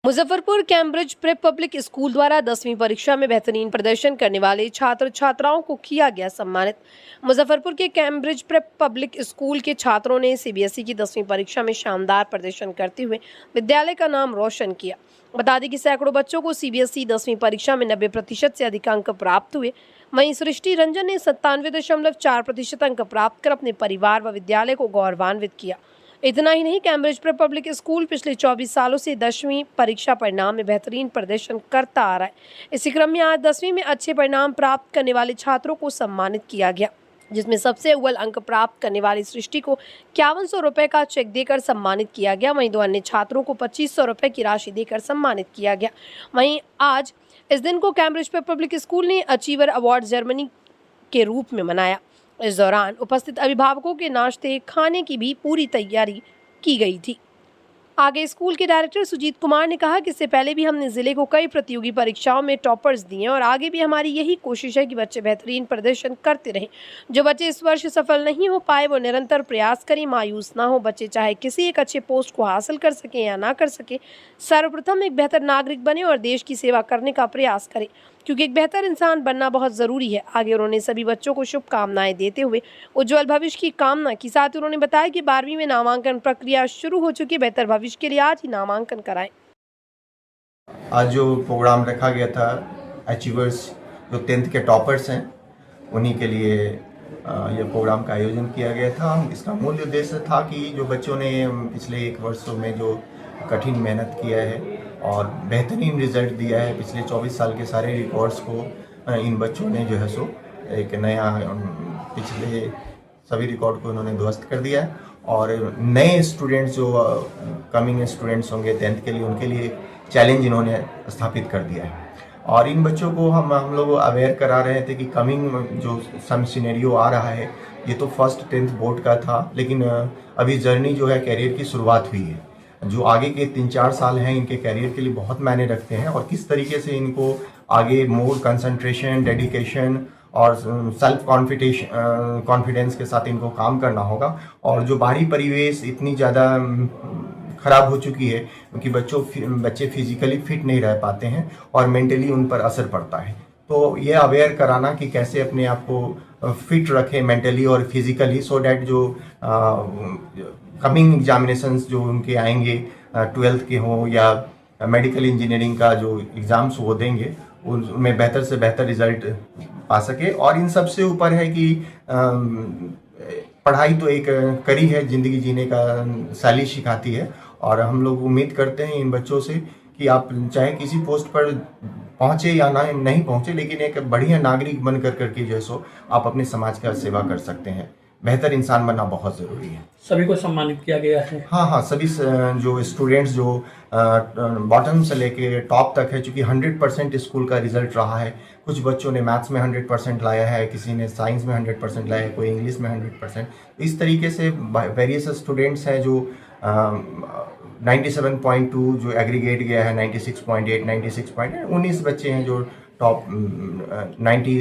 Muzaffarpur Cambridge prep public school द्वारा 10वीं परीक्षा में बेहतरीन प्रदर्शन करने वाले छात्र छात्राओं को किया गया सम्मानित। मुजफ्फरपुर के कैम्ब्रिज प्रेप पब्लिक स्कूल के छात्रों ने सीबीएसई की 10वीं परीक्षा में शानदार प्रदर्शन करते हुए विद्यालय का नाम रोशन किया। बता दें कि सैकड़ों बच्चों को सीबीएसई 10वीं परीक्षा में 90% से अधिक अंक प्राप्त हुए। वहीं सृष्टि रंजन ने 97.4% अंक प्राप्त कर अपने परिवार व विद्यालय को गौरवान्वित किया। इतना ही नहीं, कैम्ब्रिज प्रेप पब्लिक स्कूल पिछले 24 सालों से 10वीं परीक्षा परिणाम में बेहतरीन प्रदर्शन करता आ रहा है। इसी क्रम में आज 10वीं में अच्छे परिणाम प्राप्त करने वाले छात्रों को सम्मानित किया गया, जिसमें सबसे अव्वल अंक प्राप्त करने वाली सृष्टि को 5100 रुपये का चेक देकर सम्मानित किया गया। वहीं 2 अन्य छात्रों को 2500 रुपये की राशि देकर सम्मानित किया गया। वहीं आज इस दिन को कैम्ब्रिज प्रेप पब्लिक स्कूल ने अचीवर अवार्ड सेरेमनी के रूप में मनाया। इस दौरान उपस्थित अभिभावकों के नाश्ते खाने की भी पूरी तैयारी की गई थी। आगे स्कूल के डायरेक्टर सुजीत कुमार ने कहा कि इससे पहले भी हमने जिले को कई प्रतियोगी परीक्षाओं में टॉपर्स दिए और आगे भी हमारी यही कोशिश है कि बच्चे बेहतरीन प्रदर्शन करते रहें। जो बच्चे इस वर्ष सफल नहीं हो पाए वो निरंतर प्रयास करें, मायूस ना हो। बच्चे चाहे किसी एक अच्छे पोस्ट को हासिल कर सके या ना कर सके, सर्वप्रथम एक बेहतर नागरिक बने और देश की सेवा करने का प्रयास करें, क्योंकि एक बेहतर इंसान बनना बहुत ज़रूरी है। आगे उन्होंने सभी बच्चों को शुभकामनाएं देते हुए उज्जवल भविष्य की कामना की। साथ ही उन्होंने बताया कि 12वीं में नामांकन प्रक्रिया शुरू हो चुकी है। बेहतर भविष्य के लिए आज ही नामांकन कराएं। आज जो प्रोग्राम रखा गया था, अचीवर्स जो 10th के टॉपर्स हैं उन्हीं के लिए ये प्रोग्राम का आयोजन किया गया था। इसका मूल उद्देश्य था कि जो बच्चों ने पिछले 1 वर्षों में जो कठिन मेहनत किया है और बेहतरीन रिजल्ट दिया है, पिछले 24 साल के सारे रिकॉर्ड्स को इन बच्चों ने जो है सो एक नया पिछले सभी रिकॉर्ड को उन्होंने ध्वस्त कर दिया है। और नए स्टूडेंट्स जो कमिंग स्टूडेंट्स होंगे 10th के लिए, उनके लिए चैलेंज इन्होंने स्थापित कर दिया है। और इन बच्चों को हम लोग अवेयर करा रहे थे कि कमिंग जो सम सिनेरियो आ रहा है, ये तो फर्स्ट 10th बोर्ड का था, लेकिन अभी जर्नी जो है कैरियर की शुरुआत हुई है। जो आगे के 3-4 साल हैं इनके कैरियर के लिए बहुत मायने रखते हैं और किस तरीके से इनको आगे मोर कंसंट्रेशन, डेडिकेशन और सेल्फ कॉन्फिडेंस के साथ इनको काम करना होगा। और जो बाहरी परिवेश इतनी ज़्यादा ख़राब हो चुकी है क्योंकि बच्चे फिजिकली फिट नहीं रह पाते हैं और मेंटली उन पर असर पड़ता है। तो ये अवेयर कराना कि कैसे अपने आप को फिट रखें मेंटली और फिजिकली, सो डैट जो कमिंग एग्जामिनेशंस जो उनके आएंगे 12th के हों या मेडिकल इंजीनियरिंग का जो एग्ज़ाम्स वो देंगे, उनमें बेहतर से बेहतर रिजल्ट पा सके। और इन सब से ऊपर है कि पढ़ाई तो एक कड़ी है, ज़िंदगी जीने का शैली सिखाती है। और हम लोग उम्मीद करते हैं इन बच्चों से कि आप चाहे किसी पोस्ट पर पहुँचे या ना नहीं पहुँचे, लेकिन एक बढ़िया नागरिक बन करके जो है सो आप अपने समाज का सेवा कर सकते हैं। बेहतर इंसान बनना बहुत ज़रूरी है। सभी को सम्मानित किया गया है। हाँ, सभी जो स्टूडेंट्स जो बॉटम से लेके टॉप तक है, चूँकि 100% स्कूल का रिजल्ट रहा है। कुछ बच्चों ने मैथ्स में 100% लाया है, किसी ने साइंस में 100% लाया है, कोई इंग्लिश में 100%। इस तरीके से वेरियस स्टूडेंट्स हैं जो 97.2 जो एग्रीगेट गया है, 96.8, 96.8, 19 बच्चे हैं जो टॉप 90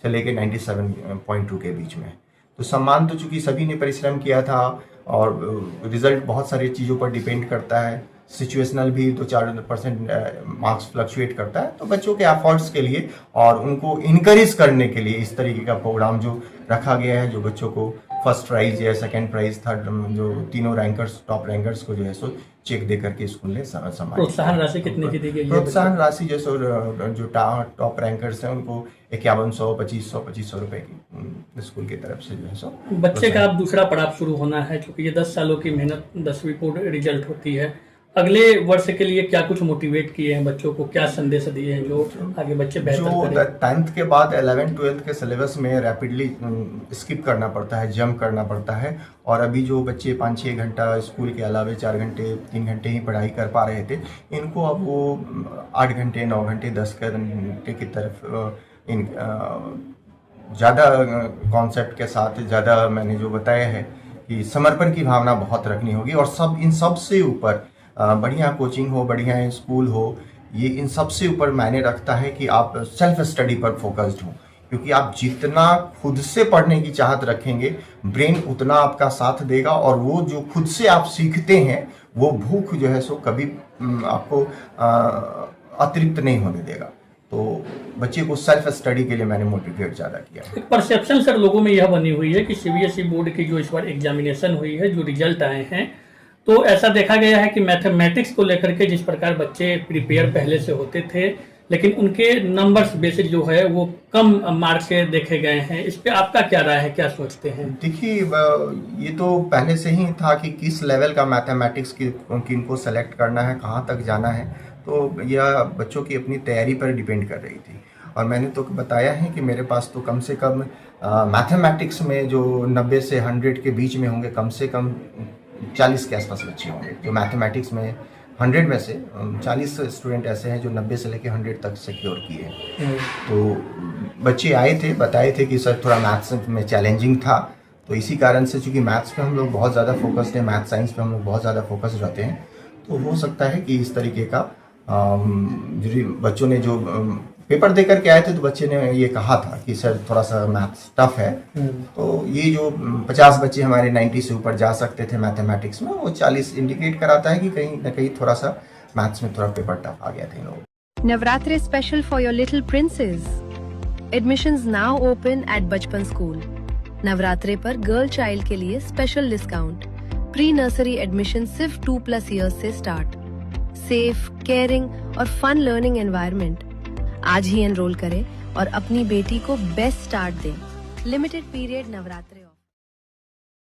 से लेके 97.2 के बीच में। तो सम्मान तो चूँकि सभी ने परिश्रम किया था और रिजल्ट बहुत सारी चीज़ों पर डिपेंड करता है, सिचुएशनल भी 2-4% मार्क्स फ्लक्चुएट करता है। तो बच्चों के एफर्ट्स के लिए और उनको इनकरेज करने के लिए इस तरीके का प्रोग्राम जो रखा गया है, जो बच्चों को फर्स्ट प्राइज़ या सेकंड प्राइज़, थर्ड, जो तीनों रैंकर्स, टॉप रैंकर्स को जो है सो चेक दे करके स्कूल ने सम्मानित। प्रोत्साहन राशि कितने की दी गई? प्रोत्साहन राशि जो टॉप रैंकर्स हैं उनको 5100, 2500 रुपए की स्कूल की तरफ से जो है सो। बच्चे का अब दूसरा पड़ाव शुरू होना है, क्योंकि ये 10 सालों की मेहनत 10वीं बोर्ड रिजल्ट होती है। अगले वर्ष के लिए क्या कुछ मोटिवेट किए हैं बच्चों को, क्या संदेश दिए हैं जो आगे बच्चे बेहतर करें? 10th के बाद 11th 12th के सिलेबस में रैपिडली स्किप करना पड़ता है, जंप करना पड़ता है। और अभी जो बच्चे 5-6 घंटा स्कूल के अलावा 4 घंटे 3 घंटे ही पढ़ाई कर पा रहे थे, इनको अब वो 8 घंटे 9 घंटे 10 घंटे की तरफ इन ज़्यादा कॉन्सेप्ट के साथ, ज़्यादा मैंने जो बताया है कि समर्पण की भावना बहुत रखनी होगी। और इन सब से ऊपर बढ़िया कोचिंग हो, बढ़िया स्कूल हो, ये इन सब से ऊपर मायने रखता है कि आप सेल्फ स्टडी पर फोकस्ड हो। क्योंकि आप जितना खुद से पढ़ने की चाहत रखेंगे, ब्रेन उतना आपका साथ देगा। और वो जो खुद से आप सीखते हैं वो भूख जो है सो कभी आपको अतिरिक्त नहीं होने देगा। तो बच्चे को सेल्फ स्टडी के लिए मैंने मोटिवेट ज़्यादा किया है। एक परसेप्शन सर लोगों में यह बनी हुई है कि सीबीएसई बोर्ड की जो इस बार एग्जामिनेशन हुई है, जो रिजल्ट आए हैं, तो ऐसा देखा गया है कि मैथमेटिक्स को लेकर के जिस प्रकार बच्चे प्रिपेयर पहले से होते थे, लेकिन उनके नंबर्स बेसिक जो है वो कम मार्क्स के देखे गए हैं। इस पे आपका क्या राय है, क्या सोचते हैं? देखिए, ये तो पहले से ही था कि किस लेवल का मैथमेटिक्स किनको सेलेक्ट करना है, कहाँ तक जाना है, तो यह बच्चों की अपनी तैयारी पर डिपेंड कर रही थी। और मैंने तो बताया है कि मेरे पास तो कम से कम मैथमेटिक्स में जो 90 से 100 के बीच में होंगे, कम से कम 40 के आसपास बच्चे होंगे जो मैथमेटिक्स में 100 में से 40 स्टूडेंट ऐसे हैं जो 90 से लेकर 100 तक सिक्योर किए हैं। तो बच्चे आए थे, बताए थे कि सर थोड़ा मैथ्स में चैलेंजिंग था, तो इसी कारण से चूँकि मैथ्स पे हम लोग बहुत ज़्यादा फोकस्ड हैं, मैथ साइंस पे हम लोग बहुत ज़्यादा फोकस्ड रहते हैं, तो हो सकता है कि इस तरीके का जो बच्चों ने जो पेपर दे करके आए थे तो बच्चे ने ये कहा था कि सर थोड़ा सा मैथ्स टफ है। तो ये जो 50 बच्चे हमारे 90 से ऊपर जा सकते थे मैथमेटिक्स में, वो 40 इंडिकेट कराता है कि कहीं ना कहीं थोड़ा सा मैथ्स में थोड़ा पेपर टफ आ गया था इन लोगों। Navratri special for your little princes. Admissions now open at बचपन स्कूल। नवरात्रे पर गर्ल चाइल्ड के लिए special discount. Pre nursery admission सिर्फ 2+ इयर्स से स्टार्ट। सेफ, केयरिंग और फन लर्निंग एनवायरनमेंट। आज ही एनरोल करें और अपनी बेटी को बेस्ट स्टार्ट दें। Limited period Navratri.